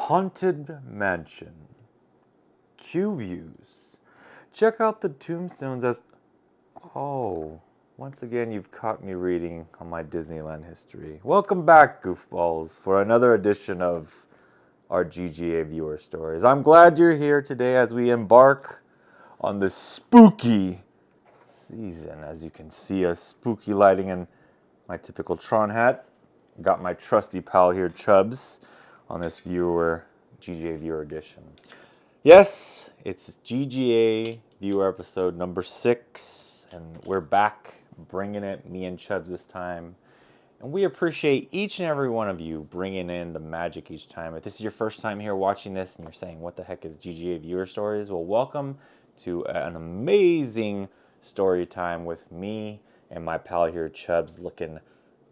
Haunted Mansion. Q views. Check out the tombstones as... Oh, once again you've caught me reading on my Disneyland history. Welcome back, Goofballz, for another edition of our GGA Viewer Stories. I'm glad you're here today as we embark on the spooky season. As you can see, a spooky lighting in my typical Tron hat. Got my trusty pal here, Chubbs, on this GGA Viewer edition. Yes, it's GGA Viewer episode number 6, and we're back bringing it, me and Chubbs this time. And we appreciate each and every one of you bringing in the magic each time. If this is your first time here watching this and you're saying, what the heck is GGA Viewer Stories? Well, welcome to an amazing story time with me and my pal here, Chubbs, looking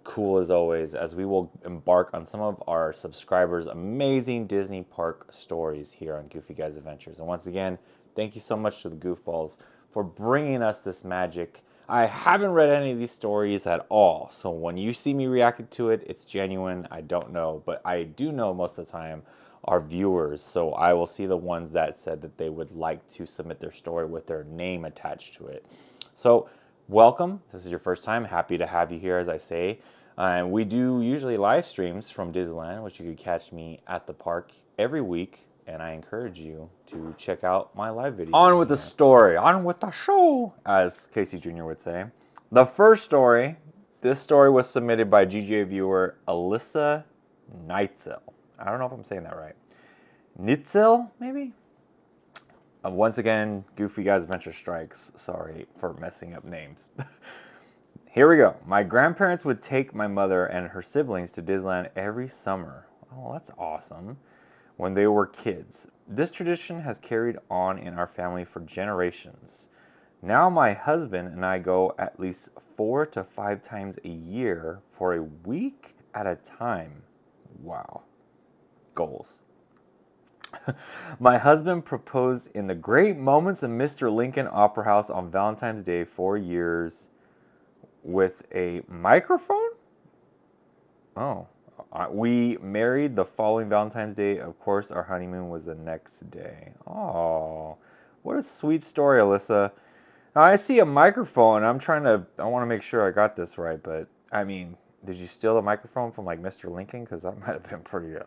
cool as always, as we will embark on some of our subscribers' amazing Disney park stories here on GoofyGuysAdventures. And once again, thank you so much to the Goofballz for bringing us this magic. I haven't read any of these stories at all, so when you see me reacting to it, it's genuine. I don't know, but I do know most of the time our viewers, so I will see the ones that said that they would like to submit their story with their name attached to it. So welcome. If this is your first time, happy to have you here, as I say. And we do usually live streams from Disneyland, which you could catch me at the park every week. And I encourage you to check out my live videos. On with the story. On with the show, as Casey Jr. would say. The first story, this story was submitted by GGA viewer Alyssa Neitzel. I don't know if I'm saying that right. Nitzel, maybe? Once again, Goofy Guys Adventure strikes. Sorry for messing up names. Here we go. My grandparents would take my mother and her siblings to Disneyland every summer. Oh, that's awesome. When they were kids. This tradition has carried on in our family for generations. Now my husband and I go at least 4 to 5 times a year for a week at a time. Wow. Goals. My husband proposed in the Great Moments of Mr. Lincoln Opera House on Valentine's Day 4 years with a microphone? Oh. We married the following Valentine's Day. Of course, our honeymoon was the next day. Oh, what a sweet story, Alyssa. Now, I see a microphone. I want to make sure I got this right, but I mean, did you steal the microphone from like Mr. Lincoln? Because that might have been pretty...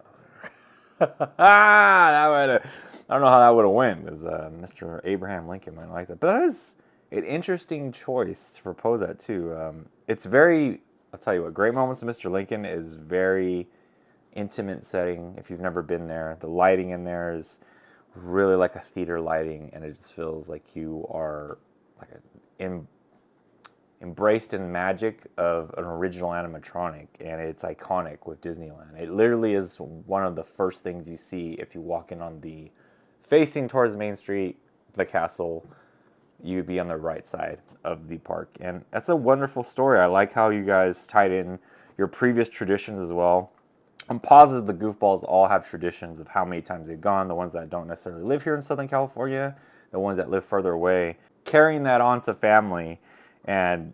I don't know how that would have went, because Mr. Abraham Lincoln might like that. But that is an interesting choice to propose that too. It's very, I'll tell you what, Great Moments of Mr. Lincoln is very intimate setting. If you've never been there, the lighting in there is really like a theater lighting, and it just feels like you are like embraced in magic of an original animatronic, and it's iconic with Disneyland. It literally is one of the first things you see if you walk in on the facing towards Main Street, the castle. You'd be on the right side of the park, and that's a wonderful story. I like how you guys tied in your previous traditions as well. I'm positive the Goofballz all have traditions of how many times they've gone, the ones that don't necessarily live here in Southern California, the ones that live further away, carrying that on to family and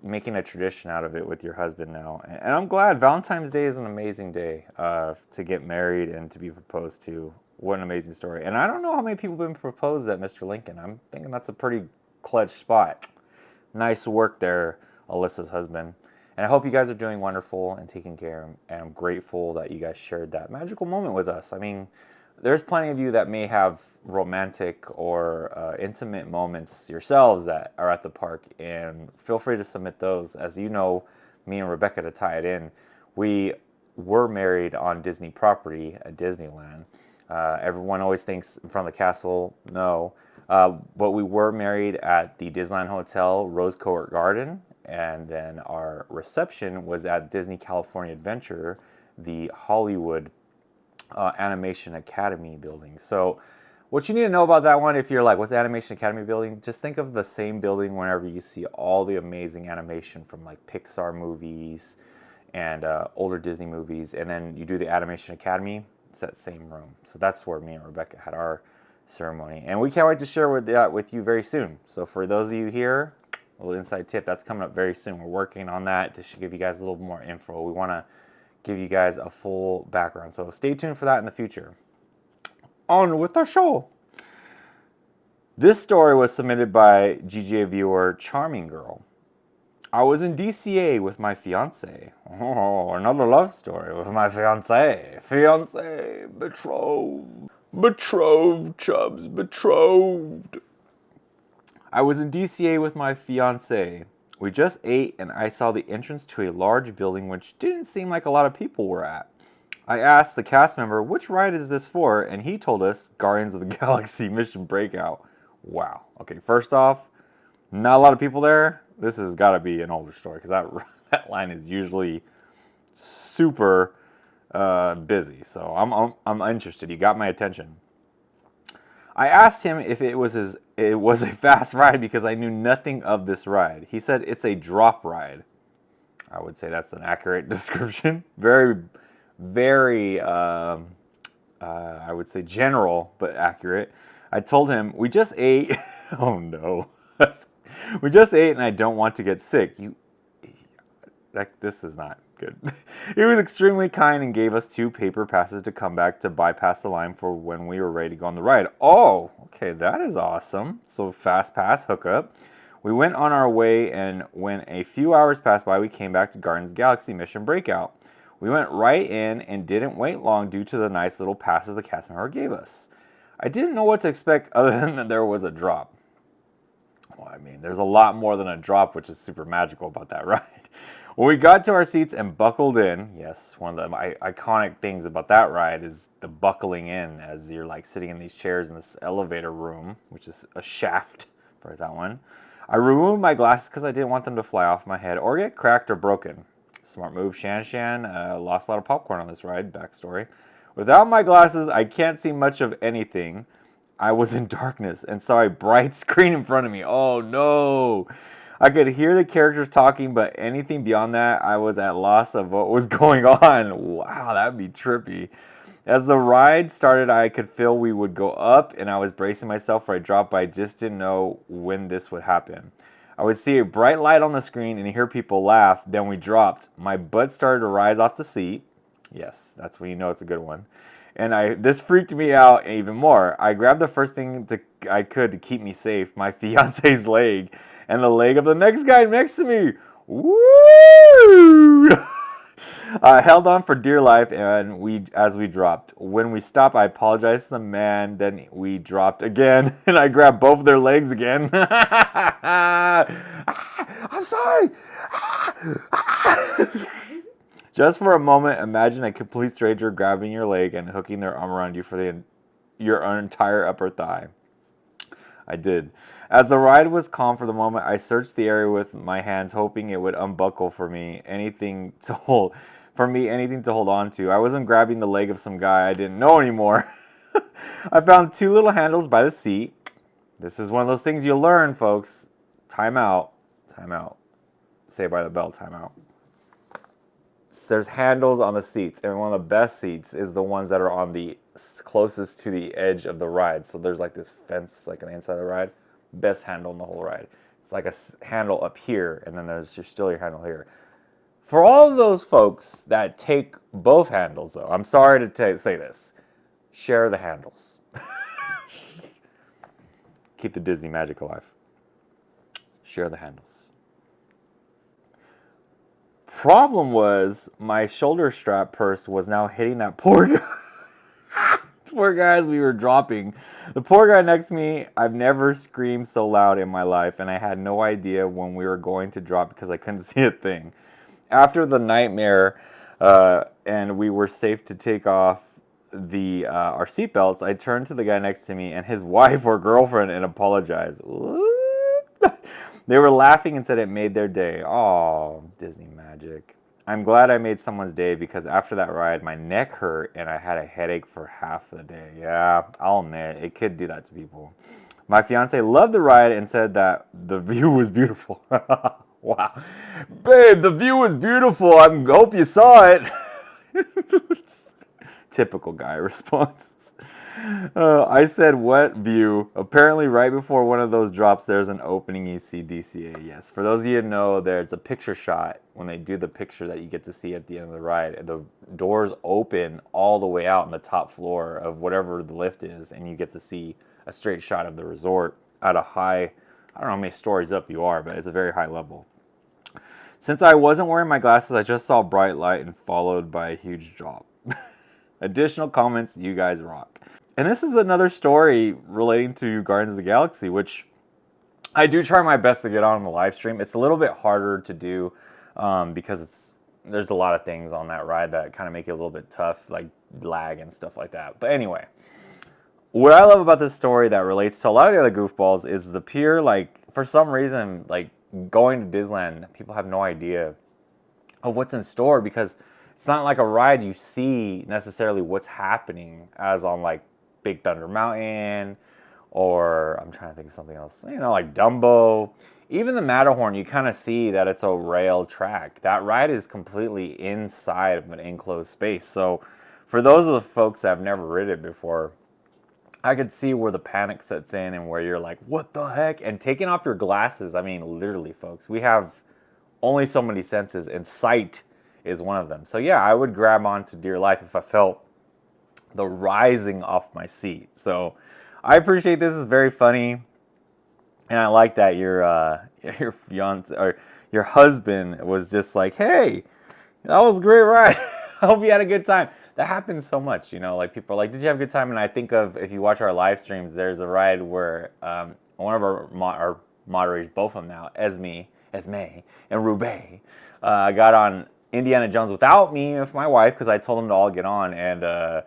making a tradition out of it with your husband now. And I'm glad. Valentine's Day is an amazing day to get married and to be proposed to. What an amazing story. And I don't know how many people have been proposed at Mr. Lincoln. I'm thinking that's a pretty clutch spot. Nice work there, Alyssa's husband. And I hope you guys are doing wonderful and taking care. And I'm grateful that you guys shared that magical moment with us. I mean, there's plenty of you that may have romantic or intimate moments yourselves that are at the park. And feel free to submit those. As you know, me and Rebecca, to tie it in, we were married on Disney property at Disneyland. Everyone always thinks in front of the castle. No. But we were married at the Disneyland Hotel, Rose Court Garden. And then our reception was at Disney California Adventure, the Hollywood Animation Academy building. So what you need to know about that one, if you're like, what's the Animation Academy building? Just think of the same building whenever you see all the amazing animation from like Pixar movies and older Disney movies. And then you do the Animation Academy. It's that same room. So that's where me and Rebecca had our ceremony. And we can't wait to share that with you very soon. So for those of you here, a little inside tip, that's coming up very soon. We're working on that to give you guys a little more info. We want to give you guys a full background. So stay tuned for that in the future. On with our show. This story was submitted by GGA Viewer Charming Girl. I was in DCA with my fiance. Oh, another love story with my fiance. Fiance, betrothed. Betrothed, Chubs, betrothed. I was in DCA with my fiance. We just ate and I saw the entrance to a large building which didn't seem like a lot of people were at. I asked the cast member, which ride is this for? And he told us, Guardians of the Galaxy Mission Breakout. Wow. Okay, first off, not a lot of people there. This has got to be an older story because that line is usually super busy. So I'm interested. You got my attention. I asked him if it was a fast ride because I knew nothing of this ride. He said it's a drop ride. I would say that's an accurate description. Very, very, I would say general, but accurate. I told him, we just ate. Oh no. We just ate and I don't want to get sick. This is not good. He was extremely kind and gave us 2 paper passes to come back to bypass the line for when we were ready to go on the ride. Oh, okay, that is awesome. So fast pass hookup. We went on our way and when a few hours passed by, we came back to Guardians of the Galaxy Mission Breakout. We went right in and didn't wait long due to the nice little passes the cast member gave us. I didn't know what to expect other than that there was a drop. Well, I mean, there's a lot more than a drop, which is super magical about that ride. When we got to our seats and buckled in, yes, one of the iconic things about that ride is the buckling in as you're like sitting in these chairs in this elevator room, which is a shaft for that one. I removed my glasses because I didn't want them to fly off my head or get cracked or broken. Smart move, Shan Shan. Lost a lot of popcorn on this ride, backstory. Without my glasses, I can't see much of anything. I was in darkness and saw a bright screen in front of me. Oh no! I could hear the characters talking, but anything beyond that, I was at loss of what was going on. Wow, that'd be trippy. As the ride started, I could feel we would go up, and I was bracing myself for a drop, but I just didn't know when this would happen. I would see a bright light on the screen and hear people laugh, then we dropped. My butt started to rise off the seat. Yes, that's when you know it's a good one. And this freaked me out even more. I grabbed the first thing I could to keep me safe, my fiance's leg, and the leg of the next guy next to me. Woo! I held on for dear life, and as we dropped. When we stopped, I apologized to the man. Then we dropped again, and I grabbed both of their legs again. I'm sorry. Just for a moment, imagine a complete stranger grabbing your leg and hooking their arm around you for your entire upper thigh. I did. As the ride was calm for the moment, I searched the area with my hands, hoping it would unbuckle for me anything to hold on to. I wasn't grabbing the leg of some guy I didn't know anymore. I found 2 little handles by the seat. This is one of those things you learn, folks. Time out. Time out. Say by the bell, time out. There's handles on the seats, and one of the best seats is the ones that are on the closest to the edge of the ride. So there's like this fence, like on the inside of the ride. Best handle in the whole ride. It's like a handle up here, and then there's still your handle here. For all of those folks that take both handles, though, I'm sorry to say this. Share the handles. Keep the Disney magic alive. Share the handles. Problem was, my shoulder strap purse was now hitting that poor guy. Poor guy as we were dropping. The poor guy next to me, I've never screamed so loud in my life, and I had no idea when we were going to drop because I couldn't see a thing. After the nightmare, and we were safe to take off our seatbelts, I turned to the guy next to me and his wife or girlfriend and apologized. They were laughing and said it made their day. Oh, Disney magic. I'm glad I made someone's day because after that ride, my neck hurt and I had a headache for half the day. Yeah, I'll admit, it could do that to people. My fiance loved the ride and said that the view was beautiful. Wow. Babe, the view was beautiful. I hope you saw it. Typical guy response. I said what view? Apparently right before one of those drops, there's an opening you see DCA. Yes, for those of you who know, there's a picture shot when they do the picture that you get to see at the end of the ride. The doors open all the way out on the top floor of whatever the lift is, and you get to see a straight shot of the resort at a high, I don't know how many stories up you are, but it's a very high level. Since I wasn't wearing my glasses, I just saw bright light and followed by a huge drop. Additional comments, you guys rock. And this is another story relating to Guardians of the Galaxy, which I do try my best to get on the live stream. It's a little bit harder to do because there's a lot of things on that ride that kind of make it a little bit tough, like lag and stuff like that. But anyway, what I love about this story that relates to a lot of the other goofballs is the pure, like, for some reason, like, going to Disneyland, people have no idea of what's in store because it's not like a ride you see necessarily what's happening as on, like, Big Thunder Mountain, or I'm trying to think of something else, like Dumbo. Even the Matterhorn, you kind of see that it's a rail track. That ride is completely inside of an enclosed space. So for those of the folks that have never ridden it before, I could see where the panic sets in and where you're like, what the heck? And taking off your glasses, I mean, literally, folks, we have only so many senses, and sight is one of them. So yeah, I would grab onto dear life if I felt the rising off my seat. So I appreciate this. Is very funny, and I like that your fiance or your husband was just like, "Hey, that was a great ride. I hope you had a good time." That happens so much, like people are like, "Did you have a good time?" And I think of, if you watch our live streams, there's a ride where one of our moderators, both of them now, Esme, and Rube, got on Indiana Jones without me and my wife because I told them to all get on, and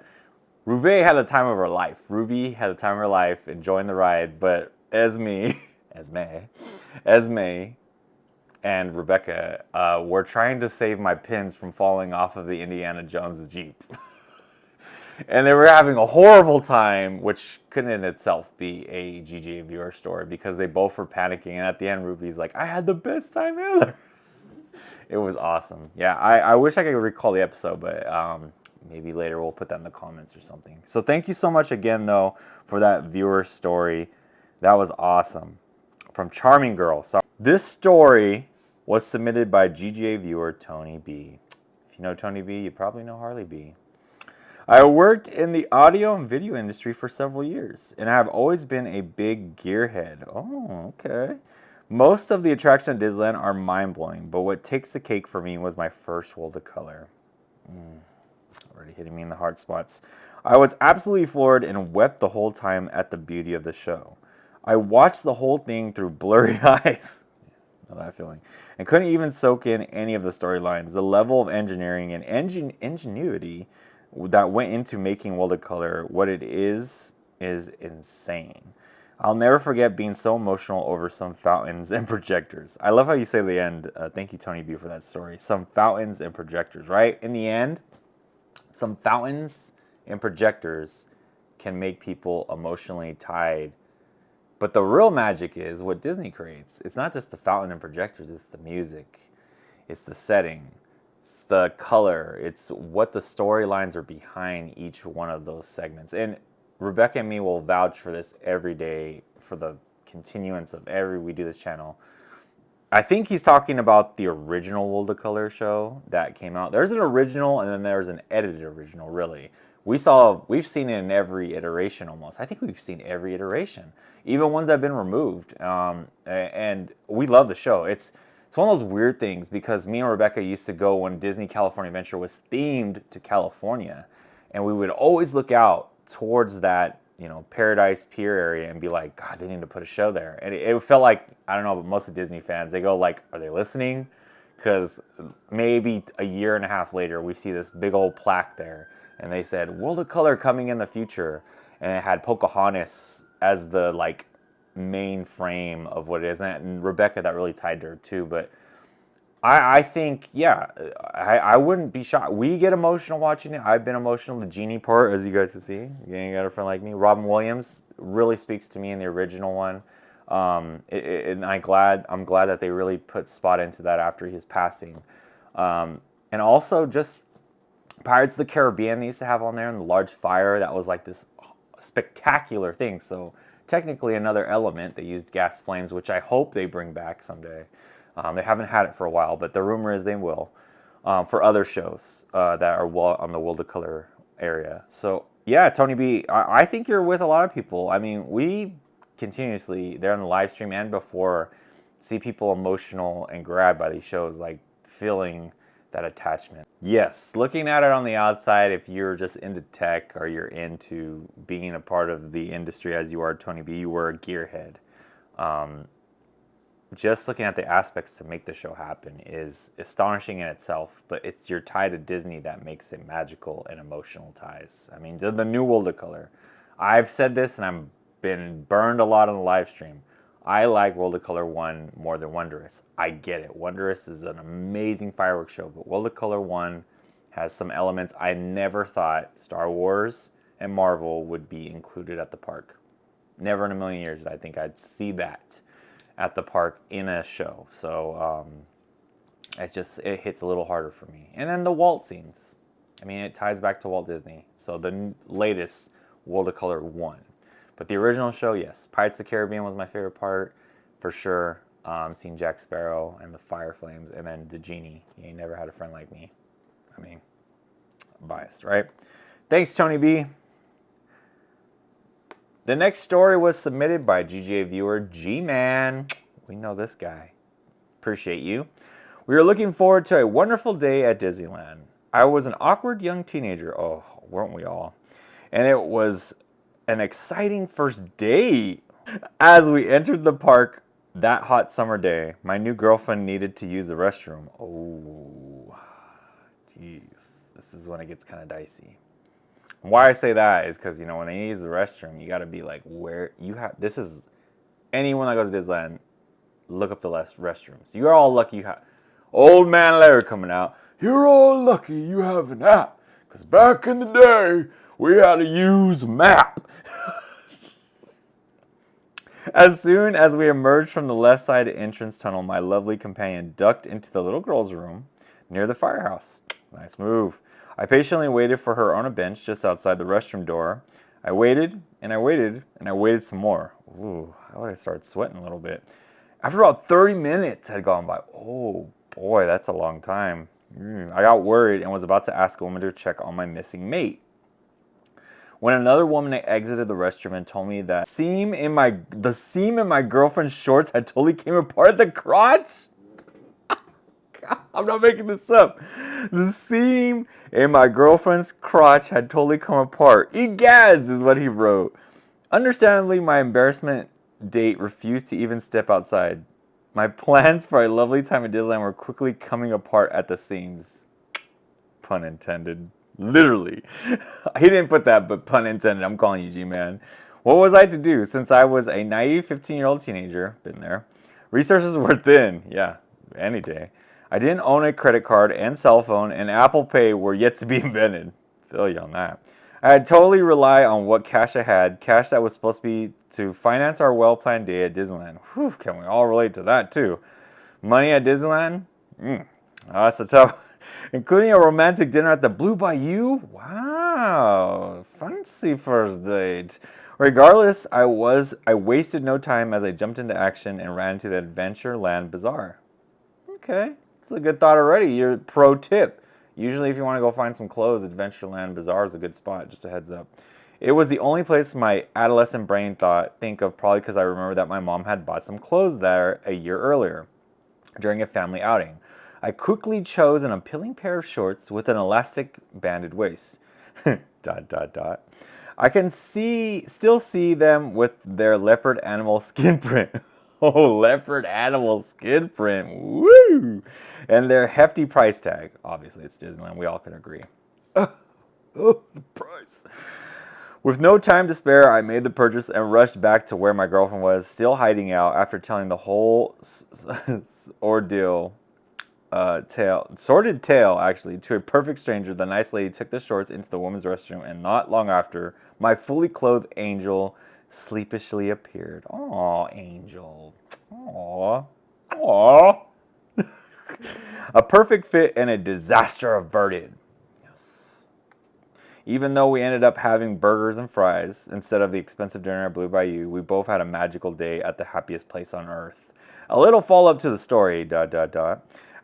Ruby had the time of her life. Ruby had the time of her life enjoying the ride, but Esme, and Rebecca were trying to save my pins from falling off of the Indiana Jones Jeep. And they were having a horrible time, which couldn't in itself be a GGA Viewer Story because they both were panicking. And at the end, Ruby's like, I had the best time ever. It was awesome. Yeah, I wish I could recall the episode, but maybe later we'll put that in the comments or something. So thank you so much again, though, for that viewer story. That was awesome. From Charming Girl. So this story was submitted by GGA viewer Tony B. If you know Tony B, you probably know Harley B. I worked in the audio and video industry for several years, and I have always been a big gearhead. Oh, okay. Most of the attractions at Disneyland are mind-blowing, but what takes the cake for me was my first World of Color. Already hitting me in the hard spots. I was absolutely floored and wept the whole time at the beauty of the show. I watched the whole thing through blurry eyes. Know that feeling. And couldn't even soak in any of the storylines. The level of engineering and ingenuity that went into making World of Color what it is insane. I'll never forget being so emotional over some fountains and projectors. I love how you say at the end, thank you, Tony B, for that story. Some fountains and projectors, right? In the end, some fountains and projectors can make people emotionally tied. But the real magic is what Disney creates. It's not just the fountain and projectors, it's the music, it's the setting, it's the color, it's what the storylines are behind each one of those segments. And Rebecca and me will vouch for this every day for the continuance of we do this channel. I think he's talking about the original World of Color show that came out. There's an original and then there's an edited original, really. We've seen it in every iteration almost. I think we've seen every iteration, even ones that have been removed. And we love the show. It's one of those weird things because me and Rebecca used to go when Disney California Adventure was themed to California. And we would always look out towards that, Paradise Pier area and be like, God, they need to put a show there. And it felt like, I don't know, but most of Disney fans, they go like, are they listening? Because maybe a year and a half later, we see this big old plaque there. And they said, World of Color coming in the future. And it had Pocahontas as the main frame of what it is. And Rebecca, that really tied to her too. But I think, yeah, I wouldn't be shocked. We get emotional watching it. I've been emotional. The genie part, as you guys can see, you ain't got a friend like me. Robin Williams really speaks to me in the original one. And I'm glad that they really put Spot into that after his passing. And also just Pirates of the Caribbean they used to have on there, and the large fire that was like this spectacular thing. So technically another element. They used gas flames, which I hope they bring back someday. They haven't had it for a while, but the rumor is they will, for other shows that are on the World of Color area. So yeah, Tony B, I think you're with a lot of people. I mean, we continuously, there on the live stream and before, see people emotional and grabbed by these shows, like feeling that attachment. Yes, looking at it on the outside, if you're just into tech or you're into being a part of the industry as you are, Tony B, you were a gearhead. Just looking at the aspects to make the show happen is astonishing in itself, but it's your tie to Disney that makes it magical and emotional ties. I mean, the new World of Color. I've said this and I've been burned a lot on the live stream. I like World of Color 1 more than Wondrous. I get it. Wondrous is an amazing fireworks show, but World of Color 1 has some elements I never thought Star Wars and Marvel would be included at the park. Never in a million years did I think I'd see that at the park in a show. So it hits a little harder for me. And then the Walt scenes. I mean, it ties back to Walt Disney. So the latest World of Color 1. But the original show, yes. Pirates of the Caribbean was my favorite part, for sure. Seeing Jack Sparrow and the fire flames, and then the genie. You ain't never had a friend like me. I mean, biased, right? Thanks, Tony B. The next story was submitted by GGA Viewer G-Man. We know this guy. Appreciate you. We are looking forward to a wonderful day at Disneyland. I was an awkward young teenager. Oh, weren't we all? And it was an exciting first date. As we entered the park that hot summer day, my new girlfriend needed to use the restroom. Oh, jeez. This is when it gets kind of dicey. Why I say that is because, you know, when they use the restroom, you got to be like, where you have, this is, anyone that goes to Disneyland, look up the restrooms. You're all lucky you have, old man Larry coming out, you're all lucky you have an app. Because back in the day, we had to use a map. As soon as we emerged from the left side entrance tunnel, my lovely companion ducked into the little girl's room near the firehouse. Nice move. I patiently waited for her on a bench just outside the restroom door. I waited, and I waited, and I waited some more. Ooh, I started sweating a little bit. After about 30 minutes had gone by. Oh boy, that's a long time. I got worried and was about to ask a woman to check on my missing mate, when another woman exited the restroom and told me that the seam in my girlfriend's shorts had totally came apart at the crotch. I'm not making this up. The seam in my girlfriend's crotch had totally come apart. Egads is what he wrote. Understandably, my embarrassment date refused to even step outside. My plans for a lovely time at Disneyland were quickly coming apart at the seams. Pun intended. Literally. He didn't put that, but pun intended. I'm calling you G-Man. What was I to do? Since I was a naive 15-year-old teenager, been there, resources were thin. Yeah, any day. I didn't own a credit card and cell phone, and Apple Pay were yet to be invented. Feel you on that. I had totally relied on what cash I had, cash that was supposed to be to finance our well-planned day at Disneyland. Whew, can we all relate to that too? Money at Disneyland? That's a tough, including a romantic dinner at the Blue Bayou? Wow, fancy first date. Regardless, I wasted no time as I jumped into action and ran to the Adventureland Bazaar. Okay, that's a good thought already. Your pro tip. Usually if you want to go find some clothes, Adventureland Bazaar is a good spot, just a heads up. It was the only place my adolescent brain think of, probably because I remember that my mom had bought some clothes there a year earlier during a family outing. I quickly chose an appealing pair of shorts with an elastic banded waist. ... I can still see them with their leopard animal skin print. Oh, leopard animal skin print. Woo! And their hefty price tag. Obviously, it's Disneyland. We all can agree. Oh, the price. With no time to spare, I made the purchase and rushed back to where my girlfriend was, still hiding out after telling the whole sordid tale, actually, to a perfect stranger. The nice lady took the shorts into the women's restroom, and not long after, my fully clothed angel sleepishly appeared. Aw, angel. Aw. Aw. A perfect fit and a disaster averted. Yes. Even though we ended up having burgers and fries instead of the expensive dinner at Blue Bayou, we both had a magical day at the happiest place on earth. A little follow-up to the story, ...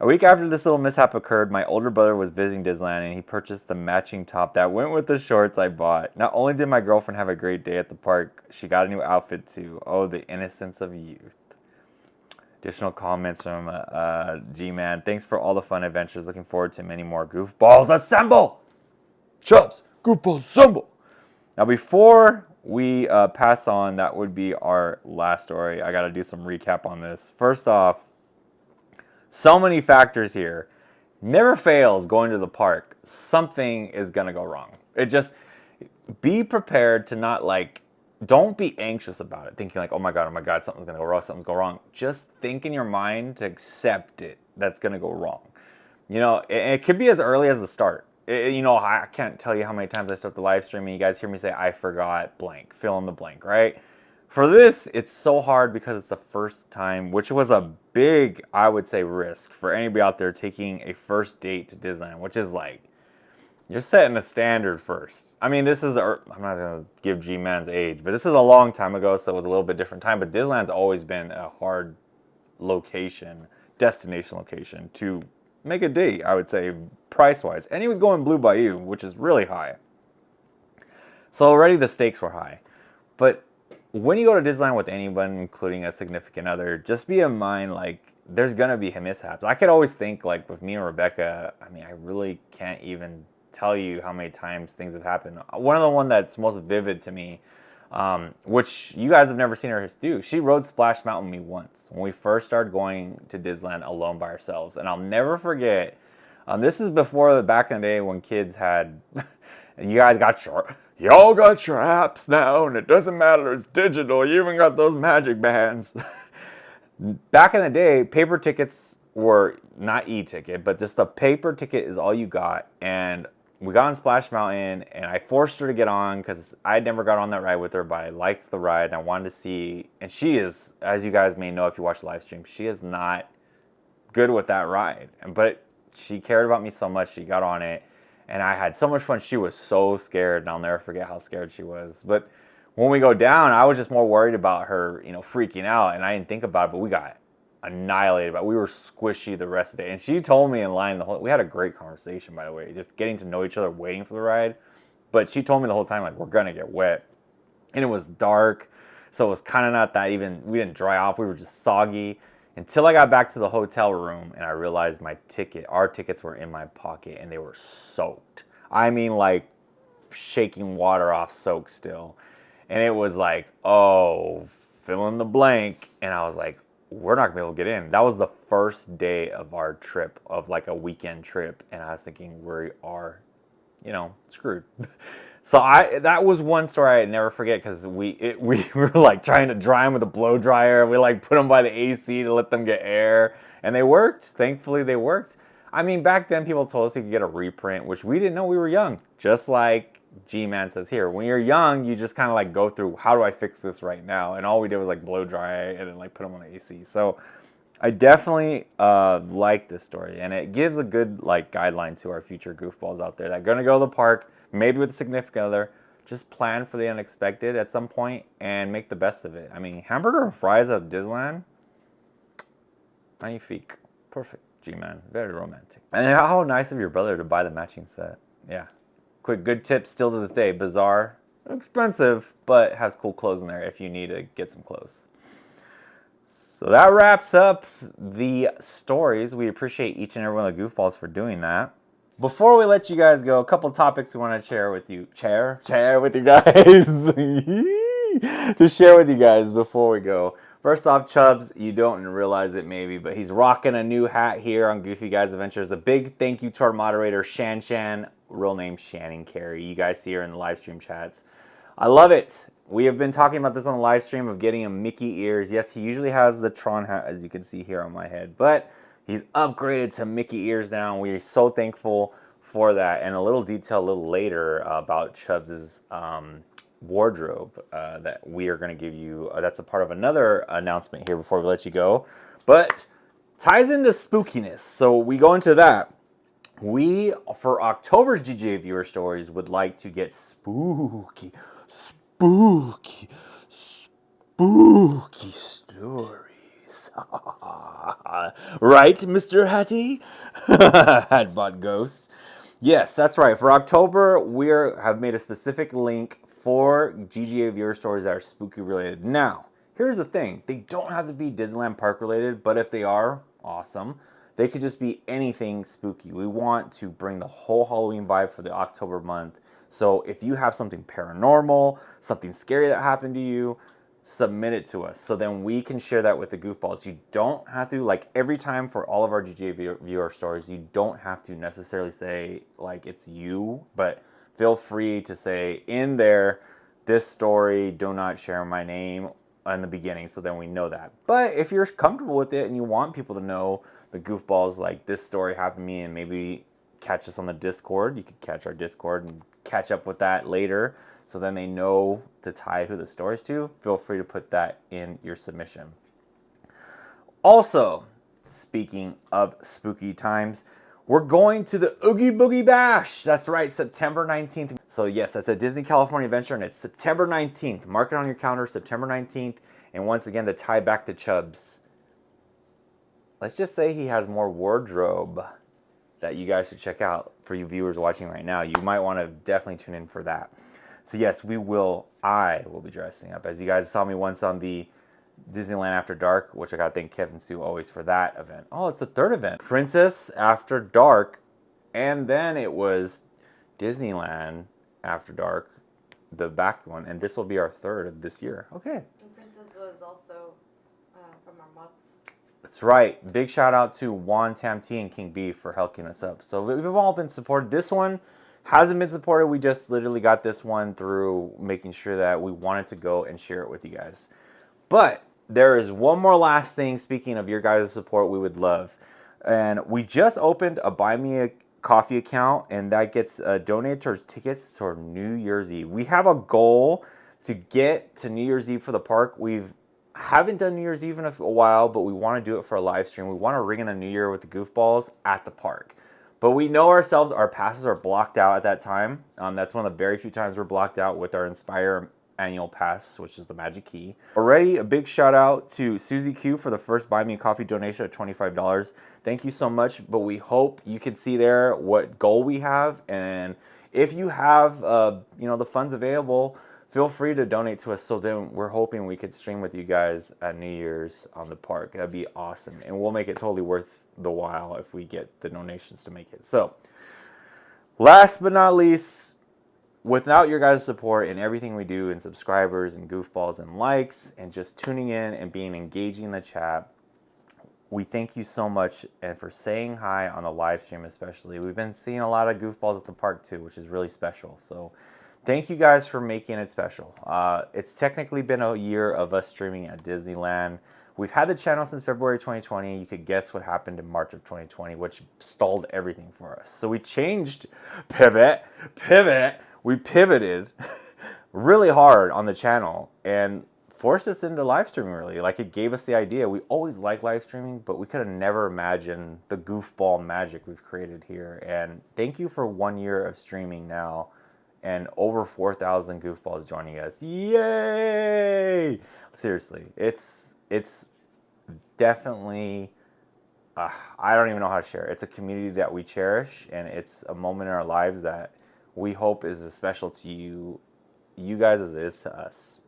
A week after this little mishap occurred, my older brother was visiting Disneyland and he purchased the matching top that went with the shorts I bought. Not only did my girlfriend have a great day at the park, she got a new outfit too. Oh, the innocence of youth. Additional comments from G-Man. Thanks for all the fun adventures. Looking forward to many more. Goofballs assemble! Chubs, Goofballs assemble! Now, before we pass on, that would be our last story. I got to do some recap on this. First off, so many factors here. Never fails going to the park. Something is going to go wrong. It just, be prepared to not don't be anxious about it, thinking like, oh my God, something's going to go wrong, something's going wrong. Just think in your mind to accept it, that's going to go wrong. You know, it could be as early as the start. You know, I can't tell you how many times I start the live stream and you guys hear me say, I forgot blank, fill in the blank, right? For this, it's so hard because it's the first time, which was a big, I would say, risk for anybody out there taking a first date to Disneyland, which is like, you're setting a standard first. I mean, this is, I'm not going to give G-Man's age, but this is a long time ago, so it was a little bit different time. But Disneyland's always been a hard location, destination location to make a date, I would say, price-wise. And he was going Blue Bayou, which is really high. So already the stakes were high. But when you go to Disneyland with anyone, including a significant other, just be in mind, like, there's going to be mishaps. I could always think, like, with me and Rebecca, I mean, I really can't even tell you how many times things have happened. One of the one that's most vivid to me, which you guys have never seen her do, she rode Splash Mountain with me once when we first started going to Disneyland alone by ourselves. And I'll never forget, this is before back in the day when kids had, and you guys got y'all got your apps now, and it doesn't matter, it's digital, you even got those magic bands. Back in the day, paper tickets were not e-ticket, but just a paper ticket is all you got. And we got on Splash Mountain, and I forced her to get on because I never got on that ride with her, but I liked the ride, and I wanted to see, and she is, as you guys may know if you watch the live stream, she is not good with that ride. But she cared about me so much, she got on it, and I had so much fun. She was so scared, and I'll never forget how scared she was. But when we go down, I was just more worried about her, you know, freaking out, and I didn't think about it, but we got annihilated, but we were squishy the rest of the day. And she told me in line we had a great conversation, by the way, just getting to know each other, waiting for the ride. But she told me the whole time, like, we're gonna get wet. And it was dark, so it was kind of not that even, we didn't dry off, we were just soggy. Until I got back to the hotel room and I realized our tickets were in my pocket and they were soaked. I mean, like, shaking water off soak still. And it was like, oh, fill in the blank. And I was like, we're not gonna be able to get in. That was the first day of our trip, of like a weekend trip. And I was thinking, we are, you know, screwed. So that was one story I'd never forget, because we were like trying to dry them with a blow dryer. We like put them by the AC to let them get air, and they worked. Thankfully, they worked. I mean, back then people told us you could get a reprint, which we didn't know. We were young, just like G-Man says here. When you're young, you just kind of like go through, how do I fix this right now? And all we did was like blow dry and then like put them on the AC. So I definitely like this story, and it gives a good like guideline to our future goofballs out there that are gonna go to the park, maybe with a significant other. Just plan for the unexpected at some point and make the best of it. I mean, hamburger and fries at Disneyland, magnifique, perfect. G-Man, very romantic. And how nice of your brother to buy the matching set. Yeah, quick good tip still to this day. Bizarre, expensive, but has cool clothes in there if you need to get some clothes. So that wraps up the stories. We appreciate each and every one of the goofballs for doing that. Before we let you guys go, a couple topics we want to share with you. Share with you guys. To share with you guys before we go. First off, Chubbs, you don't realize it maybe, but he's rocking a new hat here on Goofy Guys Adventures. A big thank you to our moderator, Shan, real name Shannon Carey. You guys see her in the live stream chats. I love it. We have been talking about this on the live stream of getting him Mickey ears. Yes, he usually has the Tron hat, as you can see here on my head, but he's upgraded to Mickey ears now. We are so thankful for that. And a little detail a little later about Chubbs' wardrobe that we are going to give you. That's a part of another announcement here before we let you go. But ties into spookiness. So we go into that. We, for October's GGA Viewer Stories, would like to get spooky, spooky, spooky stories. Right, Mr. Hattie? Hatbot Ghosts. Yes, that's right. For October, we have made a specific link for GGA Viewer Stories that are spooky related. Now, here's the thing. They don't have to be Disneyland Park related, but if they are, awesome. They could just be anything spooky. We want to bring the whole Halloween vibe for the October month. So if you have something paranormal, something scary that happened to you, submit it to us so then we can share that with the Goofballs. You don't have to, like every time for all of our GGA viewer stories, you don't have to necessarily say like it's you, but feel free to say in there, this story, do not share my name in the beginning, so then we know that. But if you're comfortable with it and you want people to know the Goofballs, like this story happened to me, and maybe catch us on the Discord, you could catch our Discord and catch up with that later, so then they know to tie who the story's to. Feel free to put that in your submission. Also, speaking of spooky times, we're going to the Oogie Boogie Bash. That's right, September 19th. So yes, that's a Disney California Adventure, and it's September 19th. Mark it on your calendar, September 19th. And once again, to tie back to Chubbs, let's just say he has more wardrobe that you guys should check out for you viewers watching right now. You might want to definitely tune in for that. So yes, I will be dressing up. As you guys saw me once on the Disneyland After Dark, which I gotta thank Kevin Sue always for that event. Oh, it's the third event. Princess After Dark, and then it was Disneyland After Dark, the back one, and this will be our third of this year. Okay. And Princess was also from our month. That's right. Big shout out to Juan Tam T and King B for helping us up. So we've all been supported. This one hasn't been supported. We just literally got this one through making sure that we wanted to go and share it with you guys. But there is one more last thing, speaking of your guys' support, we would love. And we just opened a Buy Me a Coffee account, and that gets donated towards tickets for New Year's Eve. We have a goal to get to New Year's Eve for the park. We haven't done New Year's Eve in a while, but we want to do it for a live stream. We want to ring in a New Year with the Goofballs at the park. But we know ourselves, our passes are blocked out at that time. That's one of the very few times we're blocked out with our Inspire annual pass, which is the magic key. Already, a big shout out to Susie Q for the first Buy Me a Coffee donation of $25. Thank you so much, but we hope you can see there what goal we have, and if you have the funds available, feel free to donate to us. So then we're hoping we could stream with you guys at New Year's on the park. That'd be awesome, and we'll make it totally worth the while if we get the donations to make it. So last but not least, without your guys' support and everything we do, and subscribers and Goofballs and likes and just tuning in and being engaging in the chat, we thank you so much, and for saying hi on the live stream especially. We've been seeing a lot of Goofballs at the park too, which is really special. So thank you guys for making it special. It's technically been a year of us streaming at Disneyland. We've had the channel since February 2020. You could guess what happened in March of 2020, which stalled everything for us. So we changed, we pivoted really hard on the channel and forced us into live streaming, really. Like, it gave us the idea. We always liked live streaming, but we could have never imagined the goofball magic we've created here. And thank you for 1 year of streaming now, and over 4,000 Goofballs joining us. Yay! Seriously, it's definitely, I don't even know how to share it. It's a community that we cherish, and it's a moment in our lives that we hope is as special to you guys as it is to us.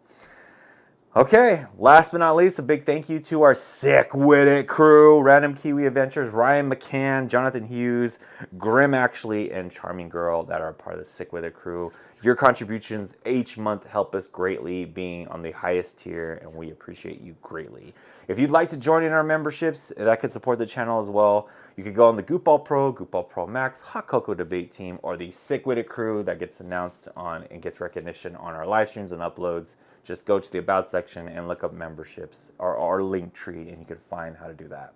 Okay, last but not least, a big thank you to our sick-witted crew, Random Kiwi Adventures, Ryan McCann, Jonathan Hughes, Grim Actually, and Charming Girl that are part of the sick-witted crew. Your contributions each month help us greatly, being on the highest tier, and we appreciate you greatly. If you'd like to join in our memberships, that could support the channel as well. You could go on the Goofball Pro, Goofball Pro Max, Hot Cocoa Debate Team, or the sick-witted crew that gets announced on and gets recognition on our live streams and uploads. Just go to the About section and look up memberships or our link tree, and you can find how to do that.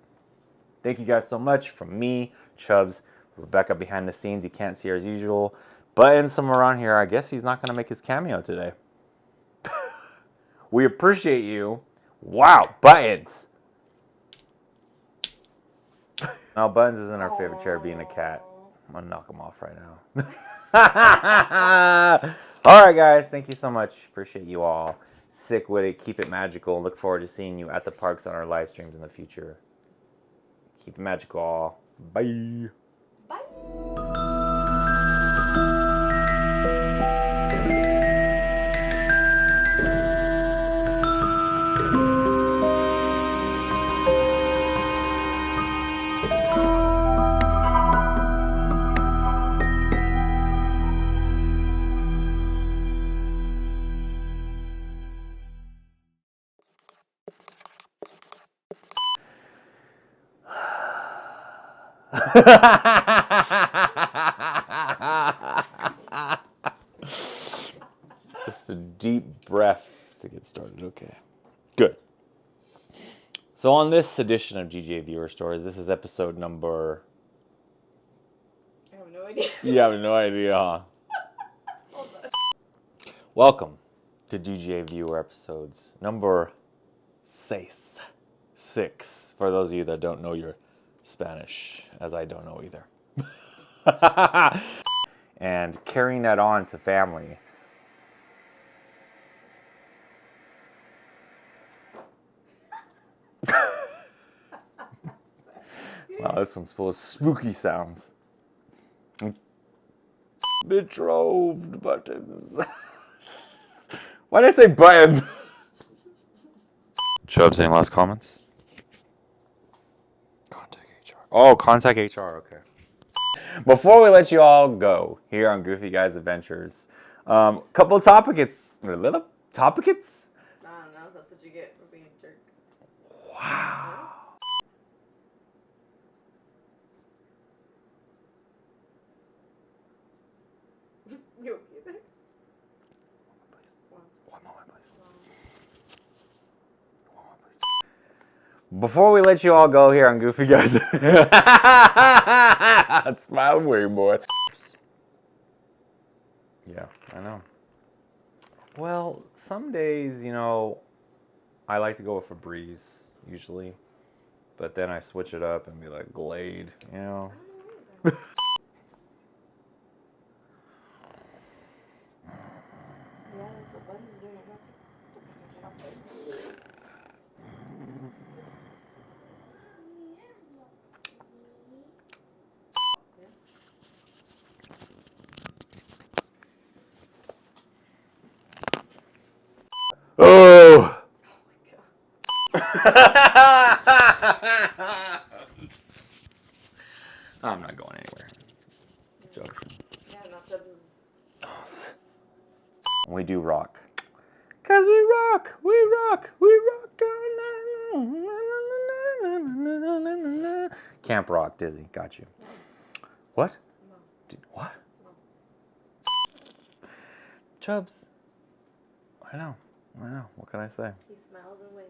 Thank you guys so much. From me, Chubbs, Rebecca behind the scenes. You can't see her as usual. Buttons somewhere around here. I guess he's not going to make his cameo today. We appreciate you. Wow, Buttons. No, Buttons isn't our favorite chair, being a cat. I'm gonna knock them off right now. All right, guys. Thank you so much. Appreciate you all. Sick with it. Keep it magical. Look forward to seeing you at the parks on our live streams in the future. Keep it magical. Bye. Bye. Just a deep breath to get started. Okay. Good. So on this edition of GGA Viewer Stories, this is episode number... I have no idea. You have no idea, huh? Hold on. Welcome to GGA Viewer episodes number 6. For those of you that don't know your Spanish, as I don't know either. And carrying that on to family. Wow, this one's full of spooky sounds. Betrothed buttons. Why did I say buttons? Chubbs, any last comments? Contact HR. Oh, contact HR, okay. Before we let you all go here on Goofy Guys Adventures, couple of topics. I don't know. That's what you get for being a jerk. Wow. You okay there? One moment, please. One moment, please. Before we let you all go here on Goofy Guys, smile way more. Yeah, I know. Well, some days, you know, I like to go with Febreze usually, but then I switch it up and be like Glade, you know. Yeah, that's what Buddy's doing. Oh! I'm not going anywhere. Joking. Yeah, no, Chubbs is... We do rock. Cause we rock, we rock, we rock all night. Camp Rock, Dizzy, got you. What? No. Dude, what? No. Chubbs. I know. What can I say? He smiles and waves.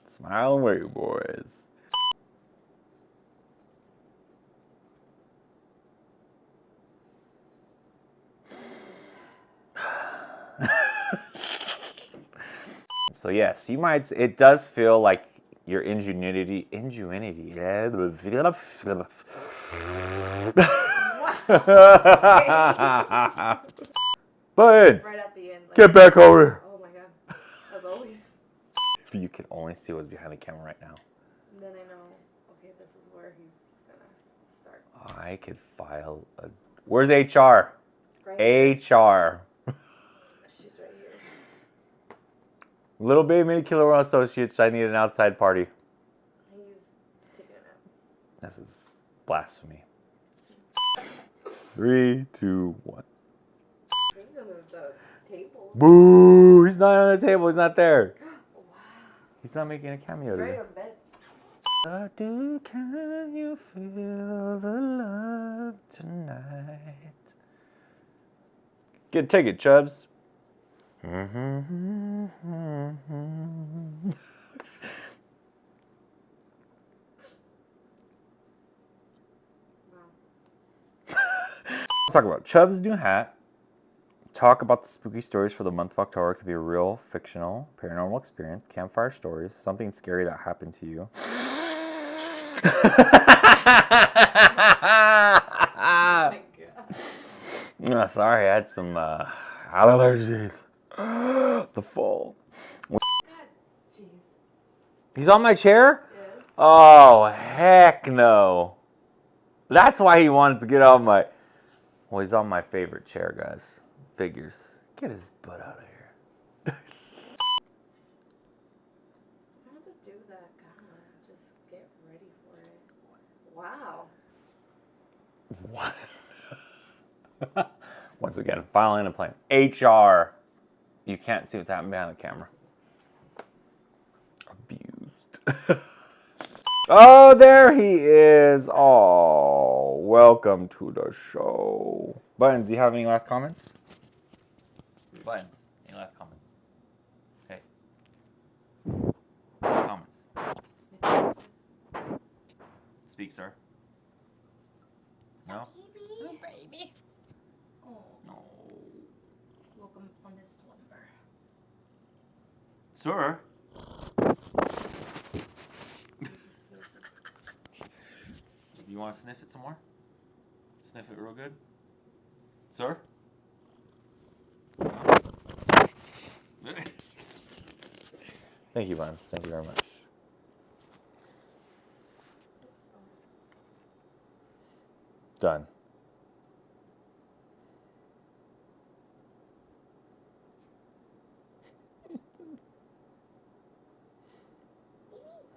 Smile and wave, boys. So yes, you might. It does feel like your ingenuity. Buds, Right at the end. Like, get back over here. oh my god. As always. If you could only see what's behind the camera right now. Then I know, okay, this is where he's gonna start. I could file a... Where's HR? Right here. HR. She's right here. Little baby mini killer one associates. I need an outside party. He's taking a nap. This is blasphemy. 3, 2, 1. He's on the table. Boo! He's not on the table. He's not there. Wow. He's not making a cameo He's right today. on bed. Can you feel the love tonight? Take it, Chubbs. Let's talk about Chubb's new hat. Talk about the spooky stories for the month of October. It could be a real, fictional, paranormal experience, campfire stories, something scary that happened to you. my god. Sorry, I had some allergies. The fall. God, jeez. He's on my chair? Yes. Oh, heck no. That's why he wanted to get on my... Well, he's on my favorite chair, guys. Figures. Get his butt out of here. How to do that? God, just get ready for it. Wow. What? Once again, filing a plan. HR. You can't see what's happening behind the camera. Abused. Oh, there he is. Oh, welcome to the show. Buttons, do you have any last comments? Buttons, any last comments? Hey. Last comments. Speak, sir. No? Oh, baby. Oh. No. Welcome from his slumber. Sir? You want to sniff it some more? Sniff it real good? Sir? Thank you, Vance. Thank you very much. Done.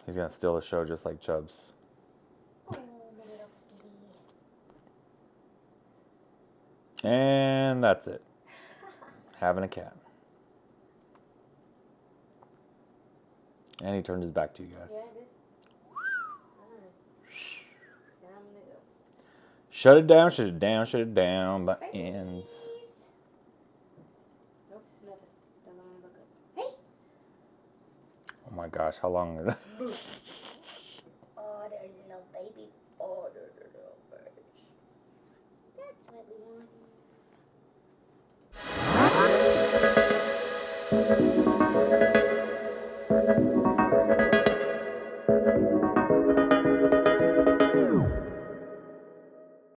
He's going to steal the show just like Chubbs. And that's it. Having a cat. And he turned his back to you guys. Yeah, I did. Alright. Shut it down, shut it down, shut it down. By ends. Nope, nothing. Doesn't want to look up. Hey! Oh my gosh, how long is that? Oh, there's no baby. Oh, there's no baby. That's what we want.